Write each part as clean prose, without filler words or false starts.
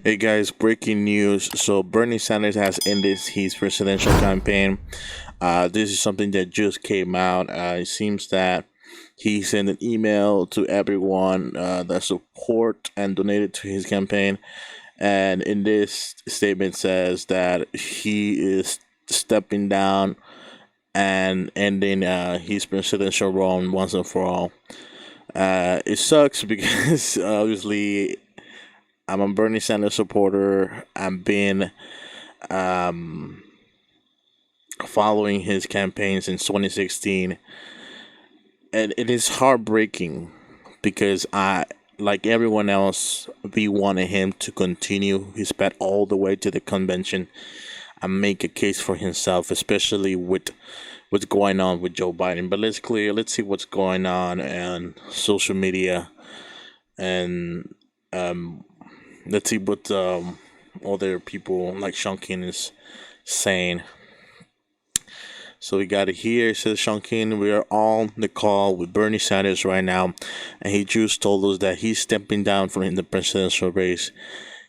Hey guys, breaking news. So Bernie Sanders has ended his presidential campaign. This is something that just came out. It seems that he sent an email to everyone that support and donated to his campaign. And in this statement says that he is stepping down and ending his presidential run once and for all. It sucks because obviously I'm a Bernie Sanders supporter. I've been um, following his campaign since 2016, and it is heartbreaking because like everyone else, we wanted him to continue his path all the way to the convention and make a case for himself, especially with what's going on with Joe Biden. But let's see what's going on on social media, and um, let's see what other people like Shunkin is saying. So we got it here. It says Shunkin, we are on the call with Bernie Sanders right now, and he just told us that he's stepping down from the presidential race.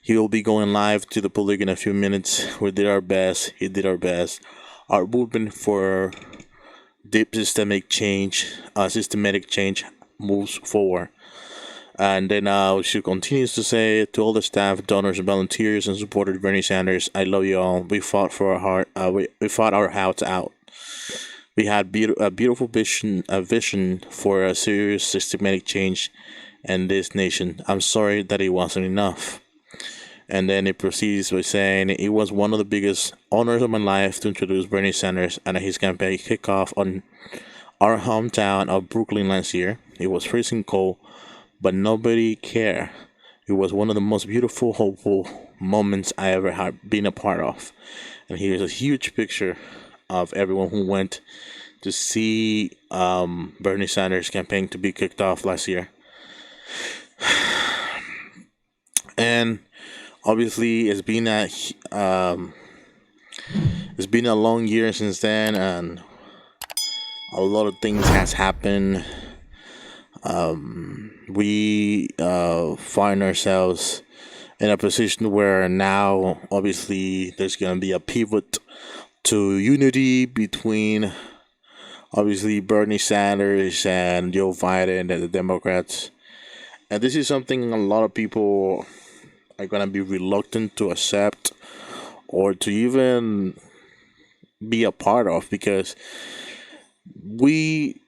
He will be going live to the public in a few minutes. We did our best. He did our best. Our movement for deep systematic change moves forward. And then she continues to say to all the staff, donors, volunteers, and supporters of Bernie Sanders, I love you all. We fought for our heart. We fought our hearts out. We had a beautiful vision for a serious systematic change in this nation. I'm sorry that it wasn't enough. And then it proceeds by saying it was one of the biggest honors of my life to introduce Bernie Sanders and his campaign kickoff on our hometown of Brooklyn last year. It was freezing cold, but nobody cared. It was one of the most beautiful, hopeful moments I ever had been a part of. And here's a huge picture of everyone who went to see Bernie Sanders' campaign to be kicked off last year. And obviously, it's been a long year since then, and a lot of things has happened. We find ourselves in a position where now, obviously, there's going to be a pivot to unity between, obviously, Bernie Sanders and Joe Biden and the Democrats. And this is something a lot of people are going to be reluctant to accept or to even be a part of, because we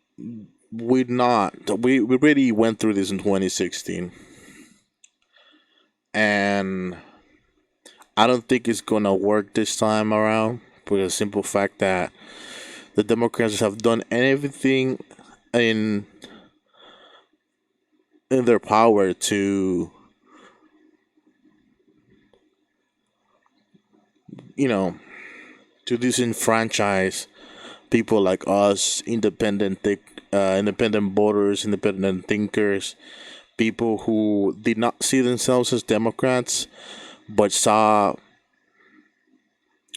we already went through this in 2016, and I don't think it's gonna work this time around for the simple fact that the Democrats have done everything in their power to, you know, to disenfranchise people like us, independent voters, independent thinkers, people who did not see themselves as Democrats but saw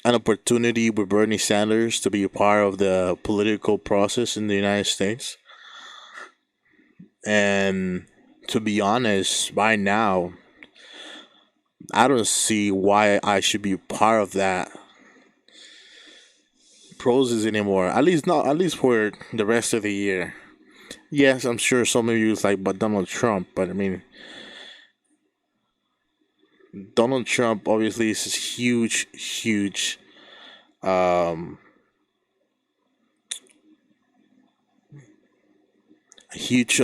an opportunity with Bernie Sanders to be a part of the political process in the United States. And to be honest, right now, I don't see why I should be part of that process anymore. At least not, at least for the rest of the year. Yes, I'm sure some of you is like, but Donald Trump. But I mean, Donald Trump obviously is this um, huge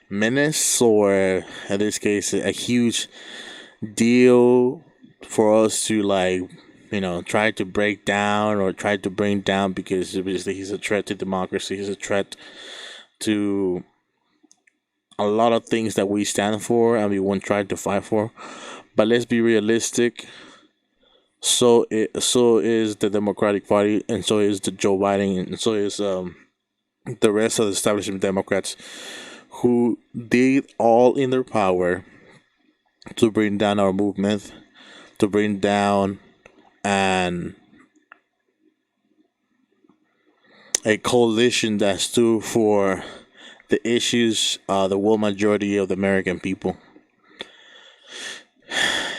menace, or in this case, a huge deal for us to, like, try to break down or try to bring down, because obviously he's a threat to democracy. He's a threat to a lot of things that we stand for and we want to try to fight for. But let's be realistic. So is the Democratic Party, and so is the Joe Biden, and so is the rest of the establishment Democrats, who did all in their power to bring down our movement, to bring down and a coalition that stood for the issues the world majority of the American people.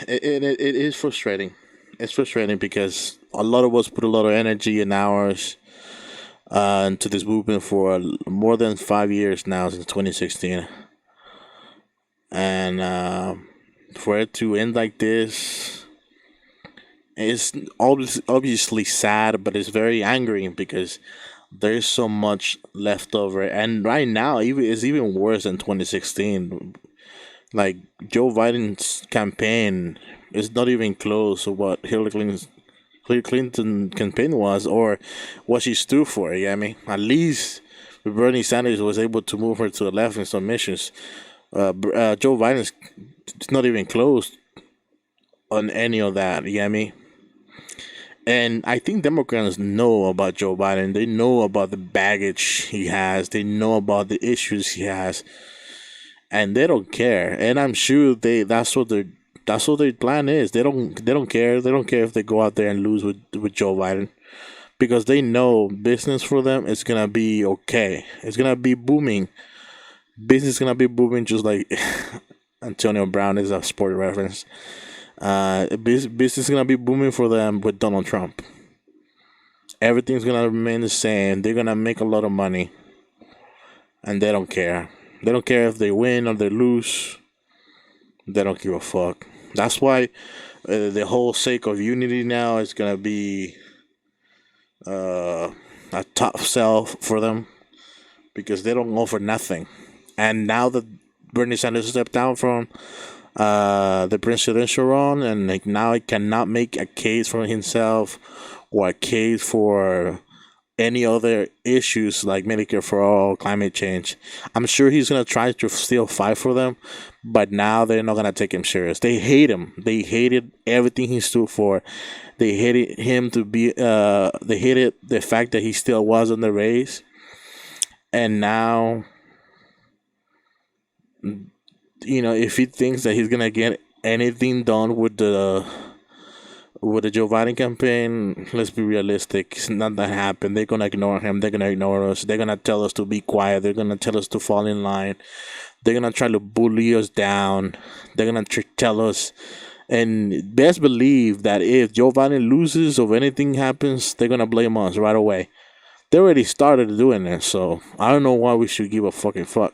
it is frustrating. It's frustrating because a lot of us put a lot of energy and hours into this movement for more than 5 years now, since 2016, and for it to end like this, it's obviously sad, but it's very angering because there's so much left over, and right now even it's even worse than 2016. Like, Joe Biden's campaign is not even close to what Hillary Clinton campaign was, or what she stood for. Yeah, I mean, at least Bernie Sanders was able to move her to the left in some issues. Joe Biden's not even close on any of that. Yeah, I mean, and I think Democrats know about Joe Biden. They know about the baggage he has. They know about the issues he has, and they don't care. And I'm sure that's what their plan is. They don't care. They don't care if they go out there and lose with Joe Biden, because they know business for them is gonna be okay. It's gonna be booming. Business is gonna be booming, just like Antonio Brown is a sport reference. Business is gonna be booming for them with Donald Trump. Everything's gonna remain the same. They're gonna make a lot of money, and they don't care. They don't care if they win or they lose. They don't give a fuck. That's why the whole sake of unity now is gonna be a top sell for them, because they don't offer nothing. And now that Bernie Sanders stepped down from the presidential run, and like now he cannot make a case for himself or a case for any other issues like Medicare for all, climate change. I'm sure he's gonna try to still fight for them, but now they're not gonna take him serious. They hate him. They hated everything he stood for. They hated him to be. They hated the fact that he still was in the race, and now, if he thinks that he's gonna get anything done with the Joe Biden campaign, let's be realistic. It's not that happen. They're gonna ignore him. They're gonna ignore us. They're gonna tell us to be quiet. They're gonna tell us to fall in line. They're gonna try to bully us down. They're gonna tell us, and best believe that if Joe Biden loses or anything happens, they're gonna blame us right away. They already started doing it, so I don't know why we should give a fucking fuck.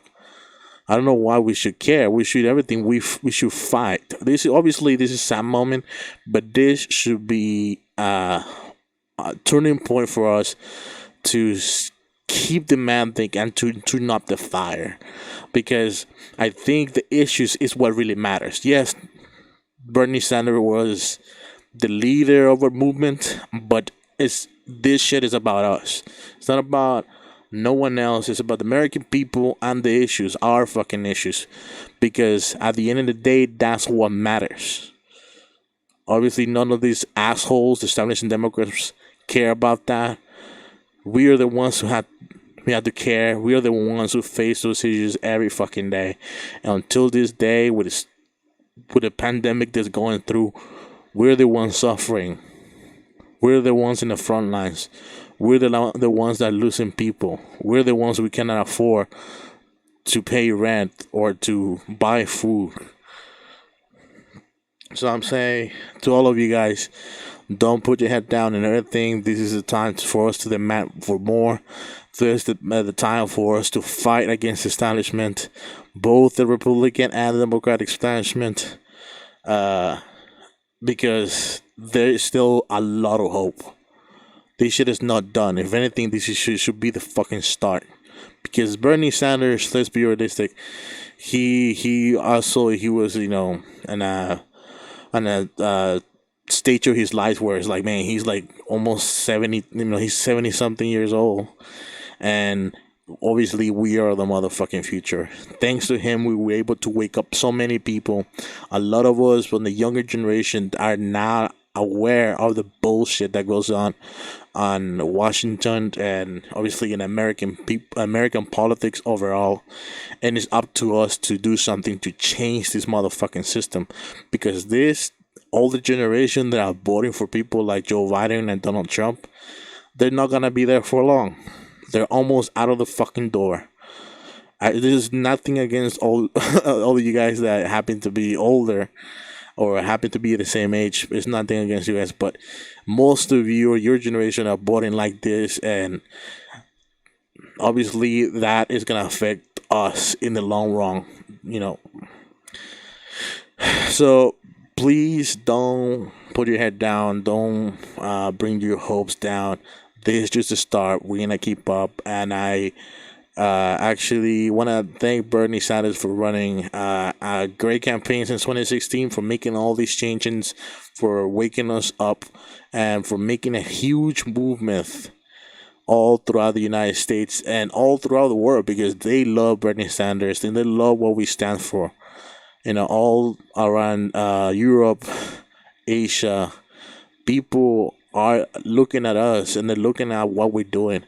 I don't know why we should care. We should everything. We should fight. This is a sad moment, but this should be a turning point for us to keep demanding and to turn up the fire, because I think the issues is what really matters. Yes, Bernie Sanders was the leader of our movement, but this shit is about us. It's not about no one else. It's about the American people and the issues, our fucking issues. Because at the end of the day, that's what matters. Obviously, none of these assholes, the establishment Democrats, care about that. We are the ones we have to care. We are the ones who face those issues every fucking day. And until this day, with the pandemic that's going through, we're the ones suffering. We're the ones in the front lines. We're the ones that are losing people. We're the ones we cannot afford to pay rent or to buy food. So I'm saying to all of you guys, don't put your head down and everything. This is the time for us to demand for more. This is the time for us to fight against the establishment, both the Republican and the Democratic establishment, because there is still a lot of hope. This shit is not done. If anything, this should be the fucking start. Because Bernie Sanders, let's be realistic, he was on a stage of his life where it's like, man, he's like almost 70. He's 70 something years old, and obviously we are the motherfucking future. Thanks to him, we were able to wake up so many people. A lot of us from the younger generation are now aware of the bullshit that goes on Washington, and obviously in American politics overall. And it's up to us to do something to change this motherfucking system, because this older generation that are voting for people like Joe Biden and Donald Trump, they're not gonna be there for long. They're almost out of the fucking door. There's nothing against all all of you guys that happen to be older or happen to be the same age. It's nothing against you guys, but most of you or your generation are born in like this, and obviously that is gonna affect us in the long run. You know, so please don't put your head down. Don't bring your hopes down. This is just a start. We're gonna keep up, and I actually want to thank Bernie Sanders for running a great campaign since 2016, for making all these changes, for waking us up, and for making a huge movement all throughout the United States and all throughout the world, because they love Bernie Sanders and they love what we stand for. All around Europe, Asia, people are looking at us and they're looking at what we're doing,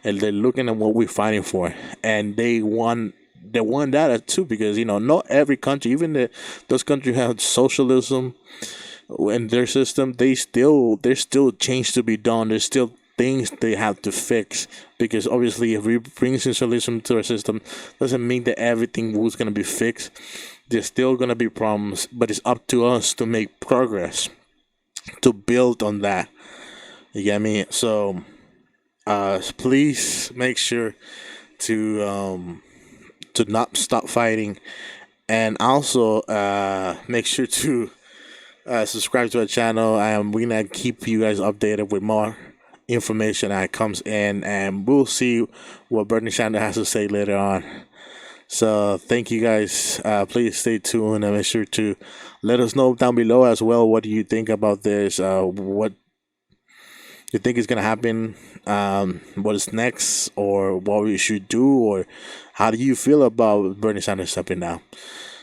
and they're looking at what we're fighting for, and they want that too, because not every country, even those countries who have socialism in their system, there's still change to be done. There's still things they have to fix, because obviously if we bring socialism to our system, doesn't mean that everything was going to be fixed. There's still going to be problems, but it's up to us to make progress, to build on that. You get me? So please make sure to not stop fighting, and also make sure to subscribe to our channel. We're gonna keep you guys updated with more information that comes in, and we'll see what Bernie Sanders has to say later on. So thank you guys. Please stay tuned and make sure to let us know down below as well. What do you think about this? What you think is gonna happen? What is next, or what we should do, or how do you feel about Bernie Sanders stepping down?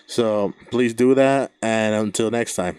So please do that, and until next time.